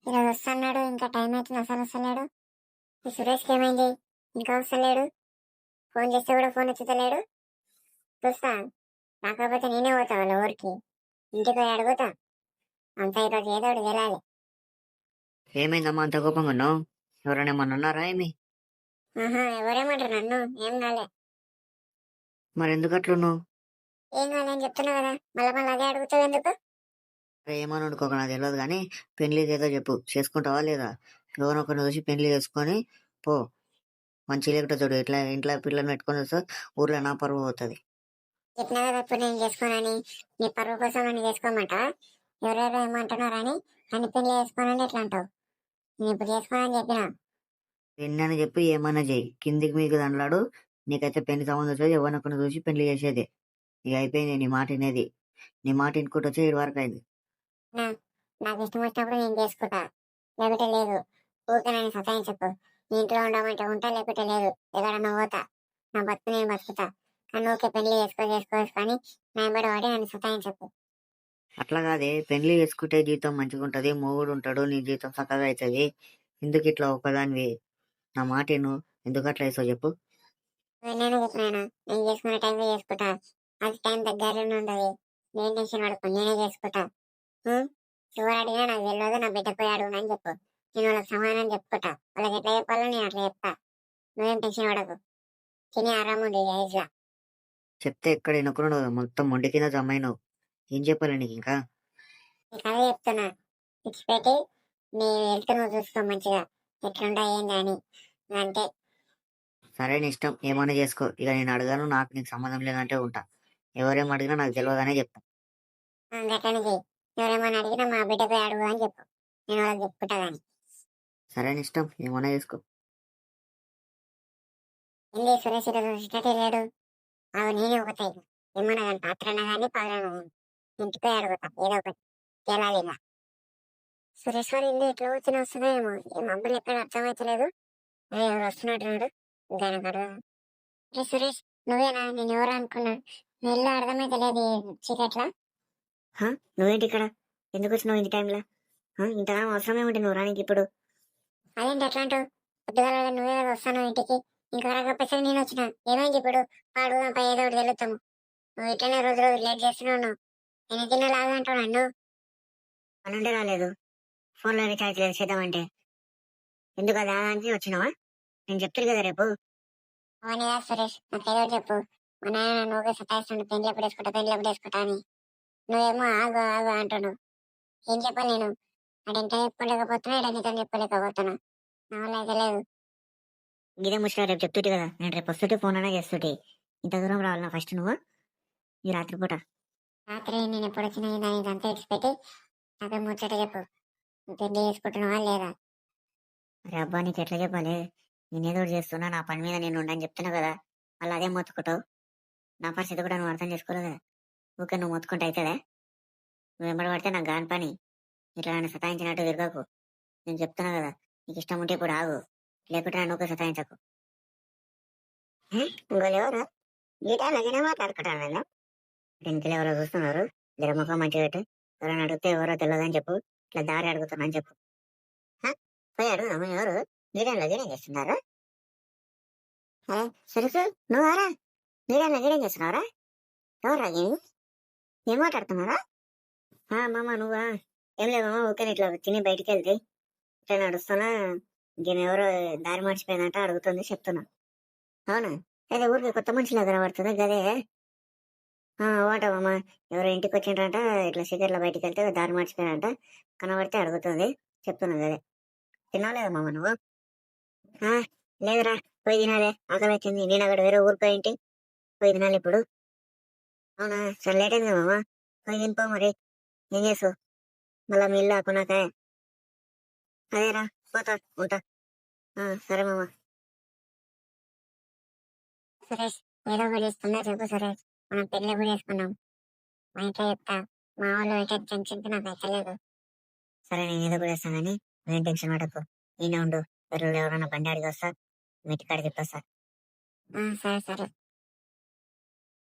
ఈరోజు వస్తున్నాడు, ఇంకా టైం అవుతుంది అసలు వస్తలేడు. ఈ సురేష్కి ఏమైంది? ఇంకా వస్తలేడు. ఫోన్ చేస్తే కూడా ఫోన్ ఎత్తుతలేడు. చూస్తా, రాకపోతే నేనే పోతా వాళ్ళ ఊరికి, ఇంటికి పోయి అడుగుతా. అంతా ఈరోజు ఏదో ఒకటి వెళ్ళాలి. ఏమైందమ్మా అంత కోపంగా ఉన్నావు? ఎవరైనా ఏమన్నా ఉన్నారా ఏమి? ఆహా, ఎవరేమంటారు నన్ను? ఏం కాలే. మరి ఎందుకు అట్లున్నావు? ఏం కాలే అని చెప్తున్నా కదా, మళ్ళీ మళ్ళీ అదే అడుగుతావు ఎందుకు? అరే ఏమని అనుకోక నాకు తెలియదు కానీ పెళ్లికి ఏదో చెప్పు, చేసుకుంటావా లేదా? ఎవరొకరిని చూసి పెళ్లి చేసుకొని పో. మంచి లేకుండా చూడు, ఇట్లా ఇంట్లో పిల్లల్ని పెట్టుకొని వస్తే ఊర్లో నా పరువు పోతుంది. చెప్పినా కదా ఇప్పుడు నేను చేసుకోనని. నీ పరువు కోసం నన్ను చేసుకోమంటావా? ఎవరెవరో ఏమంటున్నారని నన్ను పెళ్లి చేసుకోనని ఎట్లా అంటావు? నేను ఇప్పుడు చేసుకోనని చెప్పినా. ఎన్నని చెప్పి ఏమన్నా చెయ్యి, కిందికి మీకు దండలాడు. నీకైతే పెళ్లి సంబంధం వచ్చేది ఎవరినొకరిని చూసి పెళ్లి చేసేది. ఇక అయిపోయింది నీ మాట వినేది. నీ మాట ఇంకోటి వచ్చి 7 వరకు అయింది. నాకు ఇష్టం వచ్చినప్పుడు నేను చేసుకుంటా, లేకపోతే లేదు. ఊరికే నన్ను సతాయించకు. నీ ఇంట్లో ఉండమంటే ఉంటా, లేకపోతే లేదు. ఎక్కడన్నా పోతా, నా బతుకు నేను బతుకుతా. కానీ ఊరికే పెళ్లి చేసుకోని నా ఎంబడి వాడి నన్ను సతాయించకు. అట్లా కాదే, పెళ్లి చేసుకుంటే జీవితం మంచిగా ఉంటది, మొగుడు ఉంటాడు, నీ జీవితం చక్కగా అవుతుంది. ఎందుకు ఇట్లా ఒక్కదానివి? నా మాట నువ్వు ఎందుకు అట్లా వేసావు చెప్పు. నేను చెప్పినాను, నేను చేసుకునే టైంలో చేసుకుంటా. అది టైం దగ్గరలోనే ఉండదు. నేను టెన్షన్ పడుకో, నేనే చేసుకుంటా. ఎవరు అడిగినా నాకు తెలియదు, నా బిడ్డ పోయి అడుగునని అని చెప్పు. నేను వాళ్ళకి సమాధానం చెప్పుకుంటా. వాళ్ళకి ఎట్లా చెప్పాలో నేను అట్లా చెప్తా. నువ్వేం టెన్షన్ పడకు. తిని ఆరాము ఉండు ఈ ఏజ్ లా. చెప్తే ఎక్కడ వినకుండా మొత్తం మొండి కింద జమ్మైనవు. ఏం చెప్పాలి నీకు ఇంకా? నీకు అదే చెప్తున్నా, ఫిక్స్ పెట్టి నీ హెల్త్ నువ్వు చూసుకో మంచిగా. ఎట్లుంటా ఏంది అని అంటే. సరే నీ ఇష్టం, ఏమైనా చేసుకో. ఇక నేను అడగాను, నాకు నీకు సంబంధం లేదంటే ఉంటా. ఎవరేం అడిగినా నాకు తెలియదనే చెప్తా. గట్లనే చెయ్యి. ఎవరేమన్నా అడిగినా మా బిడ్డ పోయి అడుగు అని చెప్పు. నేను వాళ్ళకి చెప్పుకుంటా కానీ. సరే నీ ఇష్టం, ఏమైనా చేసుకో. ఏంది సురేష్ ఈరోజు వచ్చినట్టే లేడు? అవి నేనే ఒకటే. ఏమన్నా కానీ పాత్రనా కానీ పగలనా కానీ ఇంటికి పోయి అడుగుతా ఏదో ఒకటి. తేలాలి ఇలా. సురేష్ వారి ఇల్లు ఎట్లా వచ్చినా వస్తుందేమో, ఈ మబ్బులు ఎక్కడ అర్థమవుతలేదు. అదే ఎవరు వస్తున్నట్టున్నాడు. ఇంకా అడుగు. ఏ సురేష్, నువ్వేనా? నేను ఎవరు అనుకున్నా. నీ ఇల్లు అర్థమైతలేదు చీకట్లా. నువ్వేంటి ఇక్కడ? ఎందుకు వచ్చినావు ఇంటి టైంలో? ఇంత అవసరమే ఉంటే నువ్వు రానికి ఇప్పుడు? అదేంటి అట్లా అంటావు? పొద్దుగాల నువ్వే కదా వస్తాను ఇంటికి. ఇంకా రకపేసరి నేను వచ్చిన. ఏమైంది ఇప్పుడు? అడుగుదాం పై ఏదో ఒకటి వెళ్తాము. నువ్వు ఇట్లనే రోజు రోజు లేట్ చేస్తున్నావు. నేను తిన్న లాగా అంటావు నన్ను. పనుంటే రాలేదు, ఫోన్లో రీఛార్జ్ లేదు చేద్దామంటే. ఎందుకు అది అని వచ్చినావా? నేను చెప్తాను కదా రేపు. అవన్నీ కాదు సురేష్, నాకు ఏదో ఒకటి చెప్పు. మా నాన్న నువ్వే సతాయిస్తుండు, పెళ్లి ఎప్పుడు వేసుకుంటా అని. నువ్వేమో ఆగు ఆగు అంటున్నావు. ఏం చెప్పాలి నేను? అంటే ఇంత చెప్పుకోలేకపోతున్నా, ఇక్కడ నీతో చెప్పుకోలేకపోతున్నా. నా వల్ల అయితే లేదు. ఇదే ముచ్చట రేపు చెప్తుంటే కదా, నేను రేపు వస్తుంటే ఫోన్ అయినా చేస్తుంటే. ఇంత దూరం రావాలన్నా ఫస్ట్ నువ్వు ఈ రాత్రిపూట? రాత్రి నేను ఎప్పుడు వచ్చినా దాన్ని ఇదంతా ఇచ్చిపెట్టి నాకు ముచ్చట చెప్పు. నువ్వు పెళ్లి చేసుకుంటున్నావా లేదా? అరే అబ్బా, నీకు ఎట్లా చెప్పాలి? నేనేదో ఒకటి చేస్తున్నా, నా పని మీద నేను ఉండని చెప్తున్నా కదా, మళ్ళీ అదే మొత్తుకుంటావు. నా పరిస్థితి కూడా నువ్వు అర్థం చేసుకోలేదు కదా. ఊకే నువ్వు మొత్తుకుంటే అవుతుందా? నువ్వు వెంబడి పడితే నాకు గాని పని. ఇట్లా నన్ను సతాయించినట్టు తిరగకు. నేను చెప్తున్నా కదా, నీకు ఇష్టం ఉంటే ఇప్పుడు ఆగు, లేకుంటే నన్ను ఊకే సతాయించకు. ఇంకోలేవరా గీటాలనే మాట్లాడుకుంటాను నేను. ఇంట్లో ఎవరో చూస్తున్నారు, జర ముఖం మంచిగా పెట్టు. ఎవరైనా అడిగితే ఎవరో తెలియదని చెప్పు, ఇట్లా దారి అడుగుతున్నాను చెప్పు. పోయాడు అమ్మ ఎవరు? గీడేం చేస్తున్నారు? సరుకు నువ్వారా? గీడేం చేస్తున్నావురా? ఎవరు రాగి? ఏం మాట్లాడుతున్నారా? మామ నువ్వా? ఏం లేదమ్మా, ఊకే ఇట్లా తిని బయటికి వెళ్తే ఇట్లా నడుస్తున్నా, దీని ఎవరో దారి మర్చిపోయిందంట అడుగుతుంది, చెప్తున్నా. అవునా? అయితే ఊరికి కొత్త మనుషులు కనబడుతుంది గదే. ఓటమ్మా, ఎవరో ఇంటికి వచ్చిండ్రంట, ఇట్లా సిగరెట్ల బయటికి వెళ్తే దారి మర్చిపోయినంట, కనబడితే అడుగుతుంది, చెప్తున్నా అదే. తిన్నావు లేదా మామ నువ్వు? లేదురా, పోయి తినాలి, ఆకలి వచ్చింది. నేను అక్కడ వేరే ఊరు పోయింటి, పోయి తినాలి ఇప్పుడు. అవునా? సరే లేట్ అయింది మామ, పోయి తినిపో మరి. ఏం చేసు మళ్ళా మీ ఇల్లు ఆకున్నాక. అదేరా, పోతా ఉంటా. సరే మామ. సురేష్, ఏదో ఒకటి చేస్తుందా చెప్పు సురేష్. మనం పెళ్లి కూడా చేసుకున్నాం. మా ఇంట్లో చెప్తా. మా వాళ్ళు అయితే టెన్షన్ నాకు ఎక్కలేదు. సరే నేను ఏదో కూడా వేస్తాను కానీ నువ్వేం టెన్షన్ పడకు. నేనే ఉండు, ఎవరైనా బండి అడిగి వస్తా, మెట్టికాడికి చెప్పేస్తా. సరే సరే.